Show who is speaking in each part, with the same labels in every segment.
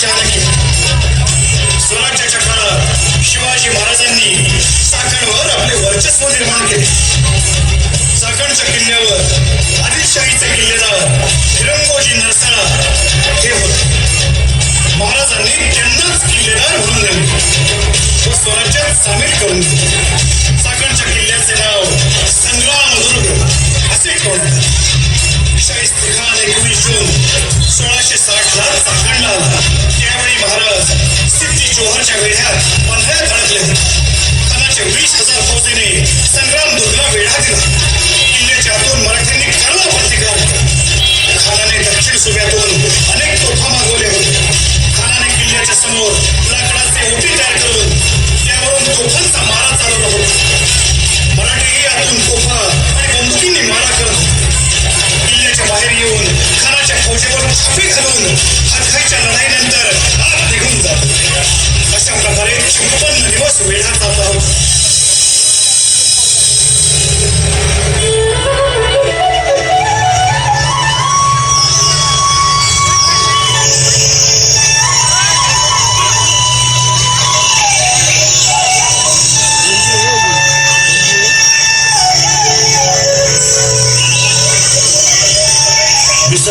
Speaker 1: शहाणा केला. स्वराज्याच्या काळात शिवाजी महाराजांनी चाकणवर आपले वर्चस्व निर्माण केले. चाकणच्या किल्ल्यावर आदिलशाहीचे किल्लेदार फिरंगोजी नरसाळा हे होते. महाराजांनी त्यांनाच किल्लेदार म्हणून नेले व स्वराज्यात सामील करून दिले. चाकणच्या किल्ल्याचे नाव संग्रामदुर्ग असे ठेवण्यात. शाहिस्तेखान 21 जून 1660 ला चाकणला आला. त्यावेळी महाराज सिद्धी जोहरच्या वेढ्यात बंधाऱ्यात अडकले होते. खानाच्या 20,000 फौजेने संग्रामदुर्गला वेढा दिला. किल्ल्याच्या आतून मराठ्यांनी कडवा प्रतिकार केला. खानाने दक्षिण सुभ्यातून अनेक तोफा मागवल्या होत्या. खानाने किल्ल्याच्या समोर लाकडाचे ओटी तयार करून त्यावरून तोफांचा मारा चालवला होता. मराठीही आतून तोफा आणि बंदुकींनी मारा करत होते. किल्ल्याच्या बाहेर येऊन खानाच्या फौजेवर छापे घालून हातघाईच्या लढाईनंतर आत निघून जात. अशा प्रकारे 56 दिवस वेढा चालला होता.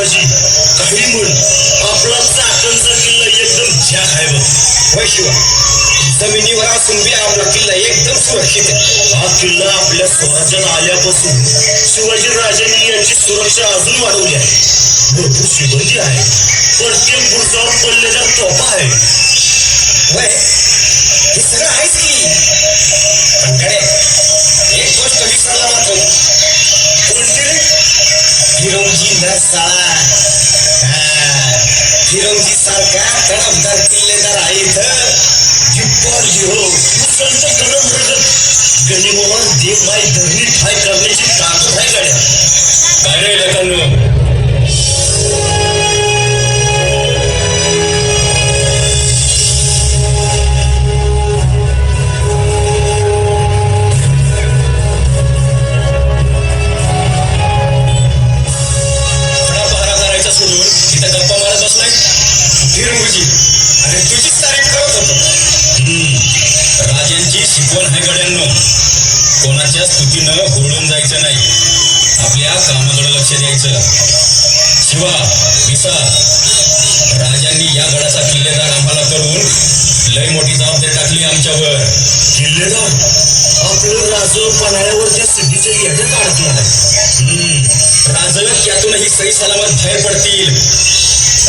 Speaker 2: काही म्हण आपला चाकणचा किल्ला एकदम झ्याक आहे बघ.
Speaker 3: होय शिवा, जमिनीवर असून बी आपला किल्ला एकदम सुरक्षित आहे.
Speaker 2: हा किल्ला आपल्या स्वराज्यात आल्यापासून शिवाजी राजांनी याची सुरक्षा अजून वाढवली आहे. भरपूर शिबंदी आहे. प्रत्येक बुरुजावर पडलेल्या तोफा आहे.
Speaker 3: वय हे सगळं आहेच की, पण कडे एक गोष्ट विसरला मात्र.
Speaker 2: कोणती रे?
Speaker 3: फिरंगी नरसाळा. फिरंगी सारखा तडफदार किल्लेदार आहेत.
Speaker 2: जिप्पाजी हो, तू संत गरम रगत गनिमावर देव माय धरणी ठाय करण्याची ताकद आहे गाड्या. काय रे लोकांनो,
Speaker 3: अरे तुझीच तारीफ करत होतो.
Speaker 2: राजांची शिकवण आहे गड्यांनो. कोणाच्या स्तुतीनं होळून जायचं नाही. आपल्या कामाकडे लक्ष द्यायचं. शिवा, विसा, राजांनी या गडाचा किल्लेदार आम्हाला करून लय मोठी जबाबदारी टाकली आमच्यावर. किल्लेदार? आपलं राज पन्हाळ्यावर त्या सिद्धीच्या येड्यात अडकलं आहे. राज त्यातूनही सही सलामत बाहेर पडतील.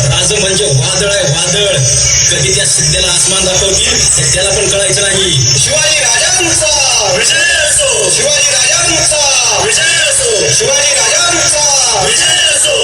Speaker 2: राज म्हणजे वादळ आहे, वादळ. कधी त्या सिद्धीला आसमान दाखवतील हे त्याला पण कळायचं नाही.
Speaker 3: शिवाजी राजांचा
Speaker 2: विजय असो,
Speaker 3: शिवाजी राजांचा
Speaker 2: विजय असो,
Speaker 3: शिवाजी राजांचा
Speaker 2: विजय असो.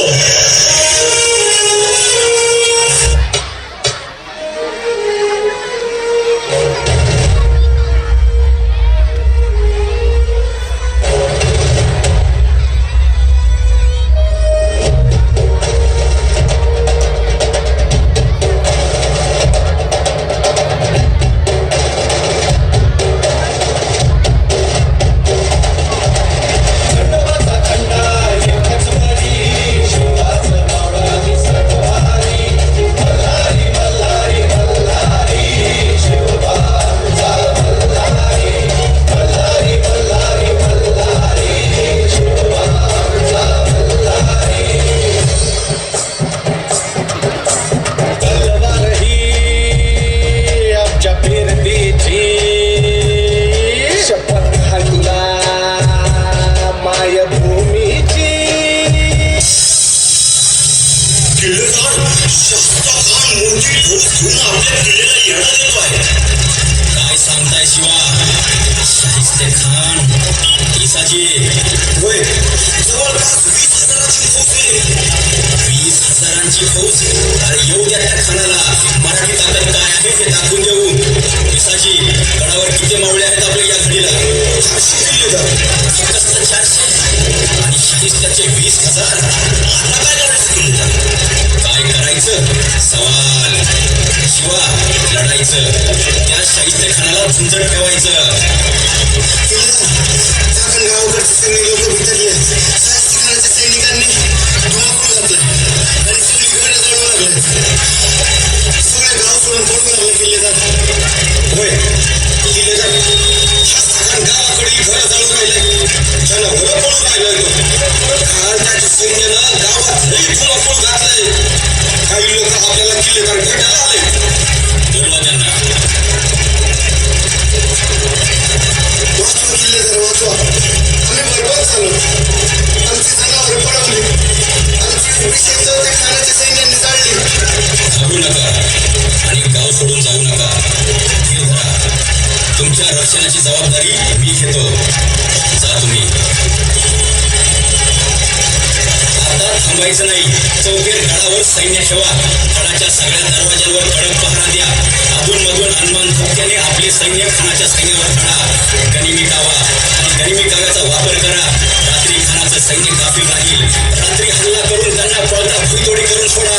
Speaker 2: काय सांगताय शिवा? शाहिस्तेखान, ईसाजी,
Speaker 3: होय जवळपास 20,000ची फौज आहे.
Speaker 2: 20,000ची फौज? अरे येऊ द्या त्या खानाला. मराठी ताकद काय आहे हे दाखवून देऊ. ईसाजी, गडावर किती मावळे आहेत आपल्या या घडीला?
Speaker 3: 400 किल्लेदार.
Speaker 2: फक्त 400 आणि शाहिस्त्याचे 20,000. आता काय करायचं किल्लेदार? काय करायचं? सवाल. शिवा, लढायचं. त्या शाहिस्तेखानाला झुंजत ठेवायचं.
Speaker 3: चाकण गावाकडचे सगळे लोक भितरले. शाहिस्तेखानाच्या सैनिकांनी धुमाकूळ घातला आणि सगळी घरं जळू लागले. सगळ्या पाहिलं त्याच्या सैन्यानं गावात लई धुमाकूळ घातलंय. काही लोक आपल्याला किल्लेदार भेटायला आले.
Speaker 2: बोलवा त्यांना.
Speaker 1: वाचवा किल्लेदार वाचवा. आम्ही बरबाद झालो. आमची जनावर पळवली. आमची विशेष त्या खानाच्या सैन्याने जाळली.
Speaker 2: थांबू नका आणि गाव सोडून जाऊ नका. हे धरा, तुमच्या रक्षणाची जबाबदारी मी घेतो. जा तुम्ही. आता थांबायचं नाही. चौकेर गडावर सैन्य ठेवा. गडाच्या सगळ्या दरवाज्यांवर कडक पहरा द्या. अधूनमधून हनुमान धोक्याने आपले सैन्य खानाच्या सैन्यावर चढा. गनिमी कावा आणि गनिमी काव्याचा वापर करा. रात्री खानाचं सैन्य गाफील राहील. रात्री हल्ला करून त्यांना पळता भुईतोडी करून सोडा.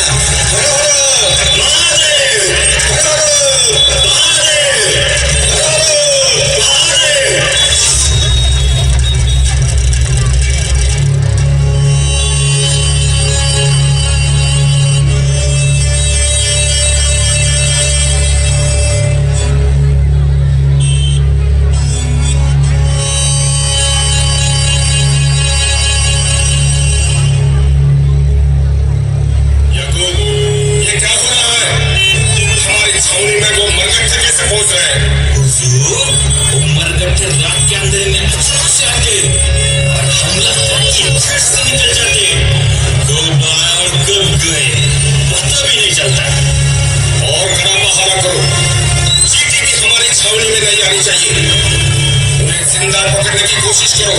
Speaker 3: कोशिश करो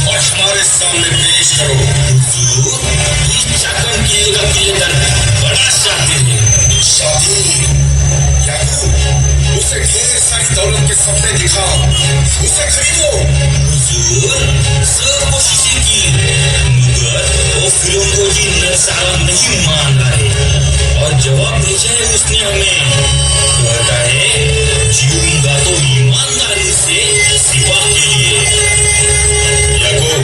Speaker 3: और हमारे सामने पेश करो.
Speaker 2: चाकन किले का किलेदार बड़ा शातिर है.
Speaker 3: शातिर याकूब, उसे ढेर सारी दौलत के सपने दिखाओ. उसे खरीदो.
Speaker 2: हुजूर, सब कोशिशें की मगर वो फिरौन जी नरसाला नहीं मान रहे और जवाब भेजा है उसने हमें. कहता है जीऊंगा तो ईमानदारी से सिपा के लिए.
Speaker 3: याकूब,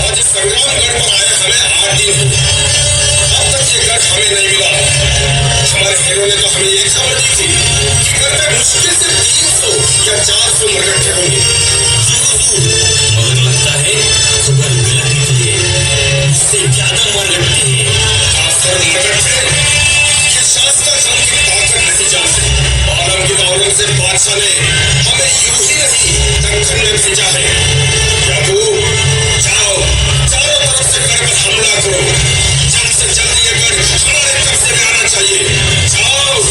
Speaker 3: आज संग्रामगढ़ पर आए हमें 8 दिन हुए. अब तक ये गढ़ हमें नहीं मिला. हमारे हीरो ने तो हमें ये खबर दी थी कि गढ़ में मुश्किल से 300 या 400 मरकट्ठे होंगे.
Speaker 2: मगर लगता है खबर गलत निकली है. इससे ज्यादा मरगट्टे हैं.
Speaker 3: खासकर मरकट्ठे ये शास्त्र खान की ताकत नहीं जानते. आलम के औरंगजेब बादशाह ने हमें यूं ही नहीं दक्कन में भेजा है. याकूब, जाओ, चारों तरफ से गढ़ पर हमला करो. जल्द से जल्द ये गढ़ हमारे कब्जे में आना चाहिए. जाओ.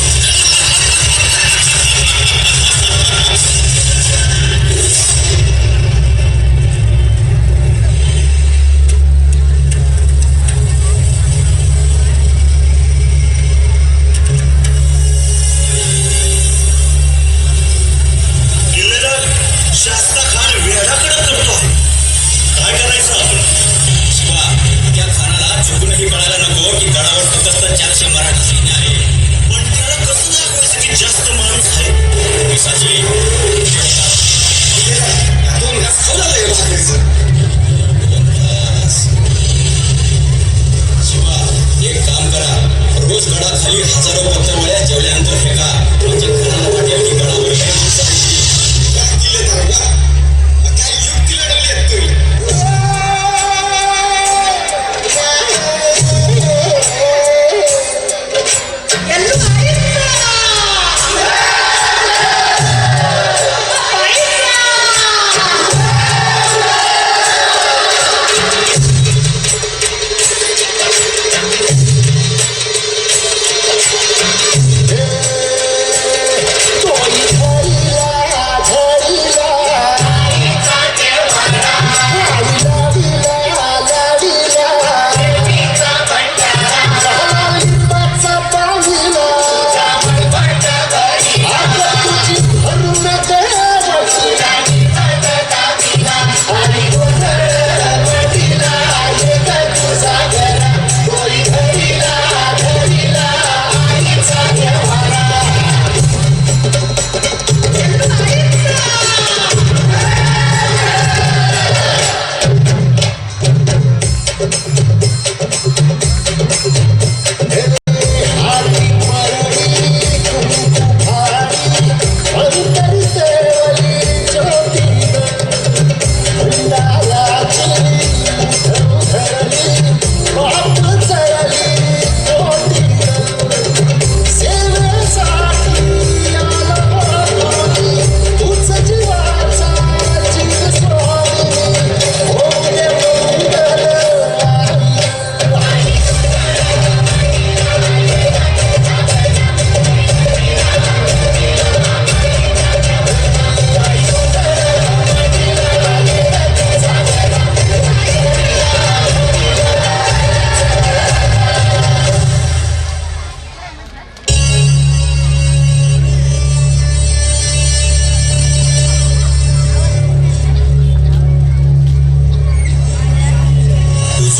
Speaker 1: किल्लेदार शास्ता खान वेढाकडे करतो आहे. काय करायचं आपण?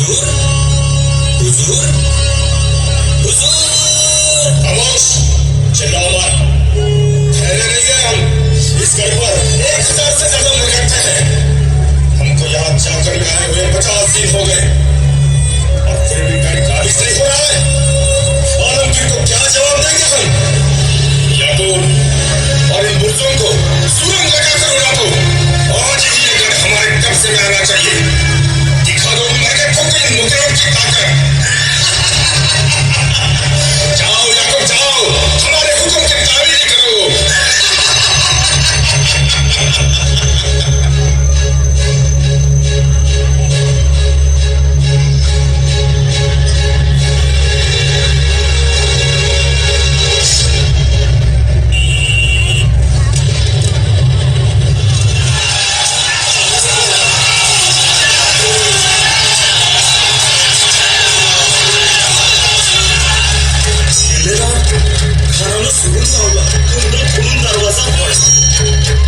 Speaker 2: हुजूर हुजूर हुजूर
Speaker 3: खामोश, चिल्लाओ मत। ठहरे नहीं है हम। इस गढ़ पर 1000 से ज्यादा मुकद्दे हैं। हमको यहाँ जाकर भी आए हुए 50 दिन हो गए और फिर भी गढ़ खारिज नहीं हो रहा है। आलमगीर को क्या जवाब देंगे हम? याकूब और इन बुर्जों को सुरंग लगाकर उड़ा दो। आज ही ये गढ़ हमारे कब्जे में आना चाहिए। दिखा दो मरके फूक इन मुकरों की ताकत। जाओ याकूब जाओ, हमारे हुक्म की तामील करो।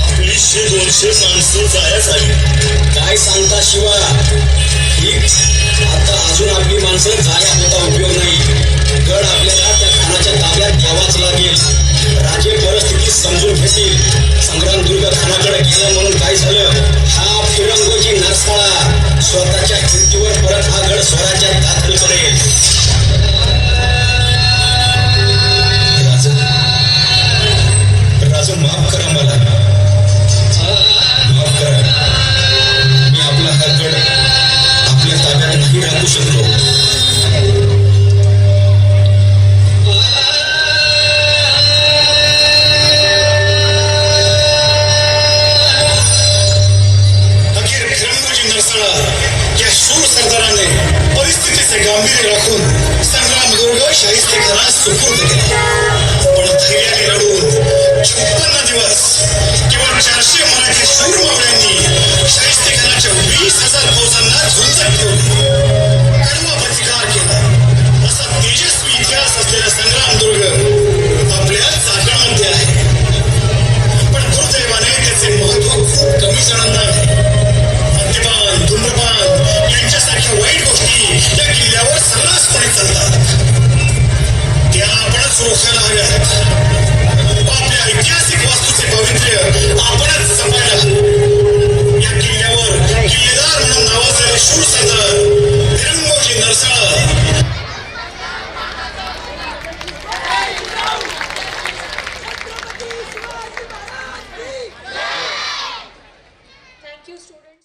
Speaker 1: आपली 100-200 माणसं जायच आली.
Speaker 2: काय सांगता शिवा? ठीक, आता अजून आपली माणसं जाया होता उपयोग नाही. गड आपल्याला त्या खानाच्या ताब्यात घ्यावाच लागेल. राजे परिस्थिती समजून घेतील. संग्रामदुर्ग खानाकडे गेलं म्हणून काय झालं? हा फिरंगोजी नरसाळा स्वतःच्या हिमतीवर परत हा गड स्वराज्यात दाखल करेल. राजा माफ करा मला, माफ करा. मी आपला हा गड आपल्या ताब्यात नाही राखू शकलो.
Speaker 1: अखेर फिरंगोजी नरसाळा या शूर सरदाराने परिस्थितीचे गांभीर्य राखून संग्रामदुर्ग शाहिस्तेखानास सुपूर्द केला. पण धैर्याने लढून 56 दिवस केवळ 400 मराठी शूर मावळ्यांनी शाहिस्तेखानाच्या 20,000